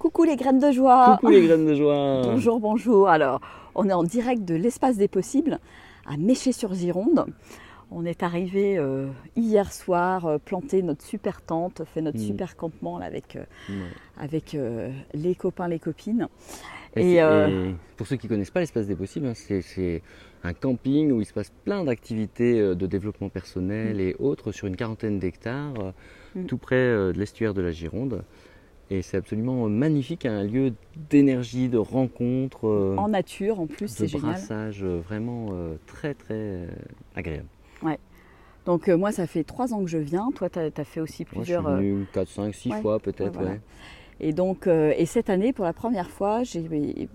Coucou les graines de joie. Coucou les graines de joie. Bonjour, bonjour. Alors, on est en direct de l'espace des possibles à Méché-sur-Gironde. On est arrivé hier soir, planté notre super tente, fait notre super campement là, avec les copains, les copines. Et pour ceux qui ne connaissent pas l'espace des possibles, hein, c'est un camping où il se passe plein d'activités de développement personnel et autres sur une quarantaine d'hectares, tout près de l'estuaire de la Gironde. Et c'est absolument magnifique, un lieu d'énergie, de rencontre. En nature en plus, c'est génial. De brassage vraiment très très agréable. Ouais. Donc moi ça fait 3 ans que je viens, toi tu as fait aussi plusieurs... Moi je suis venu 4, 5, 6 fois peut-être. Voilà. Ouais. Et donc et cette année pour la première fois j'ai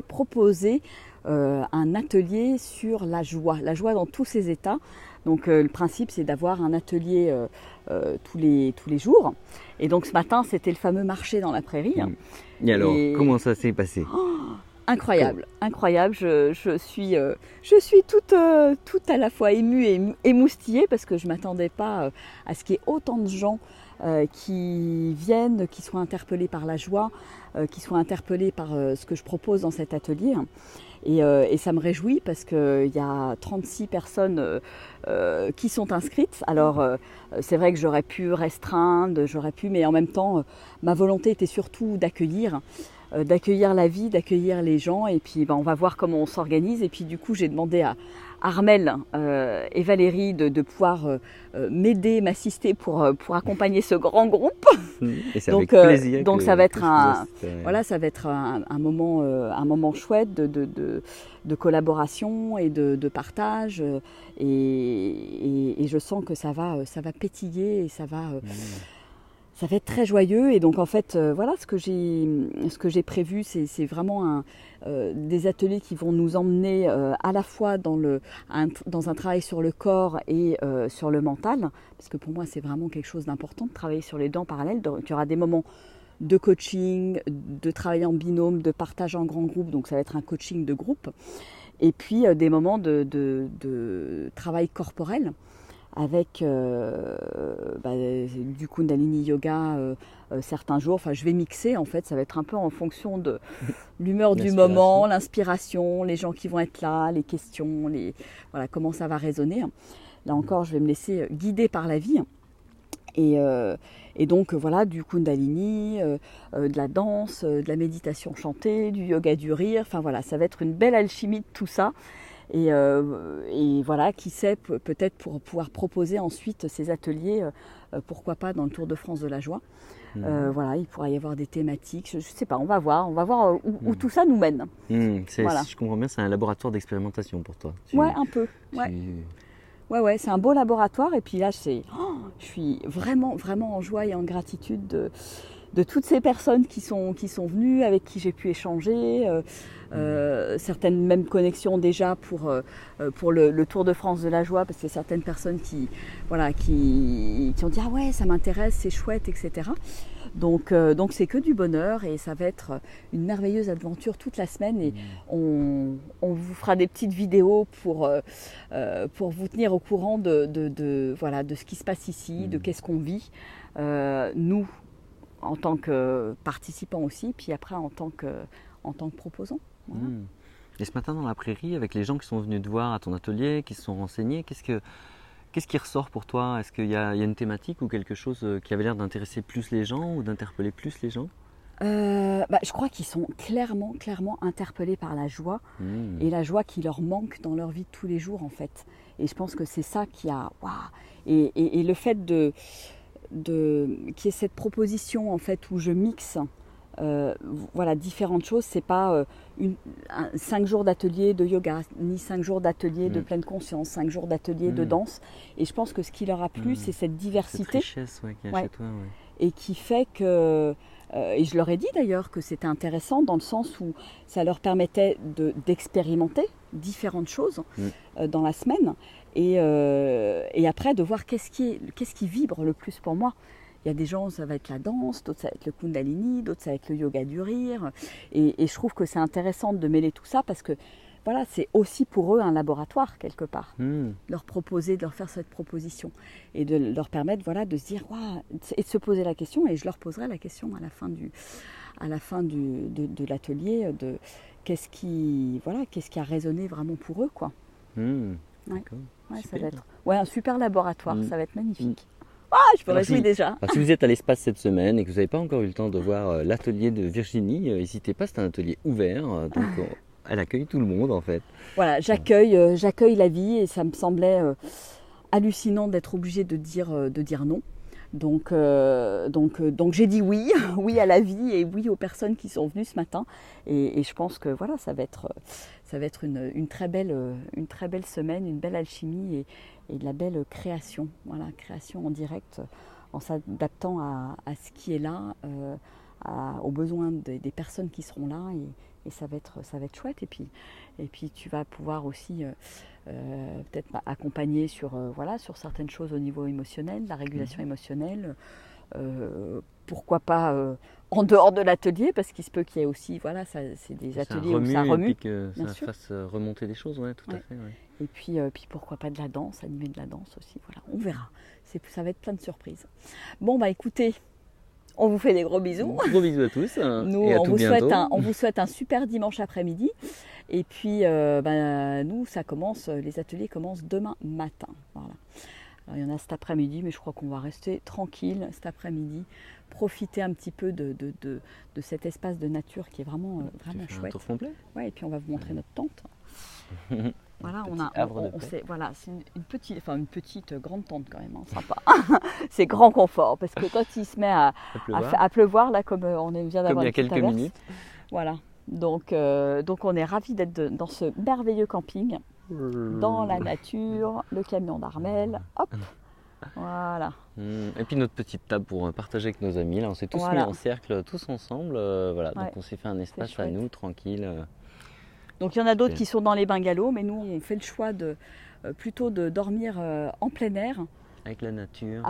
proposé un atelier sur la joie dans tous ses états. Donc le principe c'est d'avoir un atelier tous les jours. Et donc ce matin c'était le fameux marché dans la prairie. Et alors comment ça s'est passé? Incroyable, incroyable. Je suis toute à la fois émue et émoustillée parce que je ne m'attendais pas à ce qu'il y ait autant de gens qui viennent, qui soient interpellés par la joie, qui soient interpellés par ce que je propose dans cet atelier. Et ça me réjouit parce qu'il y a 36 personnes qui sont inscrites. Alors c'est vrai que j'aurais pu restreindre, mais en même temps ma volonté était surtout d'accueillir la vie, d'accueillir les gens, et puis on va voir comment on s'organise. Et puis du coup j'ai demandé à Armelle et Valérie de pouvoir m'aider, m'assister pour accompagner ce grand groupe. Et c'est avec plaisir. Donc ça va être ça va être un moment chouette de collaboration et de partage, et je sens que ça va pétiller et ça va être très joyeux. Et donc en fait voilà ce que j'ai prévu, c'est vraiment des ateliers qui vont nous emmener à la fois dans un travail sur le corps et sur le mental, parce que pour moi c'est vraiment quelque chose d'important de travailler sur les deux en parallèle. Donc il y aura des moments de coaching, de travail en binôme, de partage en grand groupe, donc ça va être un coaching de groupe, et puis des moments de travail corporel avec du Kundalini Yoga certains jours. Enfin, je vais mixer en fait, ça va être un peu en fonction de l'humeur du moment, l'inspiration, les gens qui vont être là, les questions, voilà, comment ça va résonner. Là encore, je vais me laisser guider par la vie. Et donc voilà, du Kundalini, de la danse, de la méditation chantée, du yoga du rire. Enfin voilà, ça va être une belle alchimie de tout ça. Et voilà, qui sait, peut-être pour pouvoir proposer ensuite ces ateliers, pourquoi pas dans le Tour de France de la joie. Voilà, il pourra y avoir des thématiques, je ne sais pas, on va voir où tout ça nous mène. Voilà. Si je comprends bien, c'est un laboratoire d'expérimentation pour toi. Ouais, un peu. Ouais, c'est un beau laboratoire. Et puis là, je suis vraiment, vraiment en joie et en gratitude de toutes ces personnes qui sont venues, avec qui j'ai pu échanger. Certaines mêmes connexions déjà pour le Tour de France de la joie, parce que certaines personnes qui ont dit « Ah ouais, ça m'intéresse, c'est chouette, etc. » Donc c'est que du bonheur, et ça va être une merveilleuse aventure toute la semaine. Et on vous fera des petites vidéos pour vous tenir au courant de ce qui se passe ici, de qu'est-ce qu'on vit, nous en tant que participants aussi, puis après en tant que proposants. Voilà. Et ce matin dans la prairie, avec les gens qui sont venus te voir à ton atelier, qui se sont renseignés, qu'est-ce qui ressort pour toi? Est-ce qu'il y a une thématique ou quelque chose qui avait l'air d'intéresser plus les gens ou d'interpeller plus les gens? Je crois qu'ils sont clairement interpellés par la joie, et la joie qui leur manque dans leur vie de tous les jours en fait. Et je pense que c'est ça qui a... Waouh. Et le fait qu'il y ait cette proposition en fait où je mixe différentes choses. C'est pas 5 jours d'atelier de yoga, ni 5 jours d'atelier de pleine conscience, 5 jours d'atelier de danse. Et je pense que ce qui leur a plu, c'est cette diversité. Cette richesse qu'il y a chez toi. Et qui fait que... et je leur ai dit d'ailleurs que c'était intéressant dans le sens où ça leur permettait d'expérimenter différentes choses dans la semaine. Et après de voir qu'est-ce qui vibre le plus pour moi. Il y a des gens, ça va être la danse, d'autres ça va être le Kundalini, d'autres ça va être le yoga du rire. Et je trouve que c'est intéressant de mêler tout ça, parce que voilà, c'est aussi pour eux un laboratoire quelque part. Mmh. Leur proposer, de leur faire cette proposition et de leur permettre voilà, de se dire waouh, et de se poser la question, et je leur poserai la question à la fin de l'atelier de qu'est-ce qui a résonné vraiment pour eux quoi. Mmh. Ouais. D'accord. Ouais, ça Super. va être un super laboratoire, Mm. ça va être magnifique. Ah, je me Alors, réjouis si- déjà. Alors, si vous êtes à l'espace cette semaine et que vous n'avez pas encore eu le temps de voir l'atelier de Virginie, n'hésitez pas, c'est un atelier ouvert, donc elle accueille tout le monde en fait. Voilà, j'accueille la vie et ça me semblait hallucinant d'être obligée de dire non. Donc j'ai dit oui, oui à la vie et oui aux personnes qui sont venues ce matin. Et je pense que voilà, ça va être une très belle semaine, une belle alchimie et de la belle création. Voilà, création en direct, en s'adaptant à ce qui est là, aux besoins des personnes qui seront là. Et ça va être chouette. Et puis tu vas pouvoir aussi peut-être accompagner sur certaines choses au niveau émotionnel, la régulation émotionnelle. Pourquoi pas en dehors de l'atelier, parce qu'il se peut qu'il y ait aussi, c'est des ateliers où ça remue. Et puis que ça fasse remonter des choses, ouais, tout à fait. Ouais. Et puis pourquoi pas de la danse, animer de la danse aussi. Voilà, on verra. Ça va être plein de surprises. Bon, bah écoutez, on vous fait des gros bisous. Gros bisous à tous. Nous, et à tout bientôt. On vous souhaite un super dimanche après-midi. Et puis, nous, les ateliers commencent demain matin. Voilà. Alors, il y en a cet après-midi, mais je crois qu'on va rester tranquille cet après-midi. Profiter un petit peu de cet espace de nature qui est vraiment chouette. Un tour complet. Ouais, et puis, on va vous montrer notre tente. Voilà, c'est une petite grande tente quand même, hein, sympa. C'est grand confort parce que quand il se met à pleuvoir, là, comme on vient d'avoir il y a quelques minutes. Voilà. Donc on est ravis d'être dans ce merveilleux camping, dans la nature, le camion d'Armel, hop, voilà. Et puis notre petite table pour partager avec nos amis. Là, on s'est tous mis en cercle, tous ensemble. Voilà. Donc on s'est fait un espace à nous, tranquille. Donc il y en a d'autres qui sont dans les bungalows, mais nous on fait le choix plutôt de dormir en plein air. Avec la nature.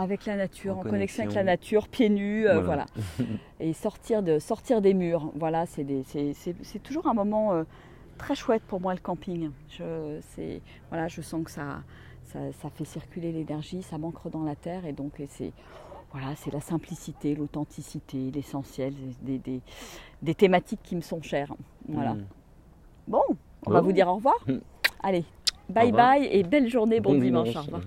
En connexion avec la nature, pieds nus, voilà. Et sortir des murs. Voilà, c'est toujours un moment très chouette pour moi le camping. Je sens que ça fait circuler l'énergie, ça m'ancre dans la terre et donc c'est la simplicité, l'authenticité, l'essentiel, des thématiques qui me sont chères. Voilà. Bon, on va vous dire au revoir. Allez, bye bye et belle journée, bon dimanche. Au revoir.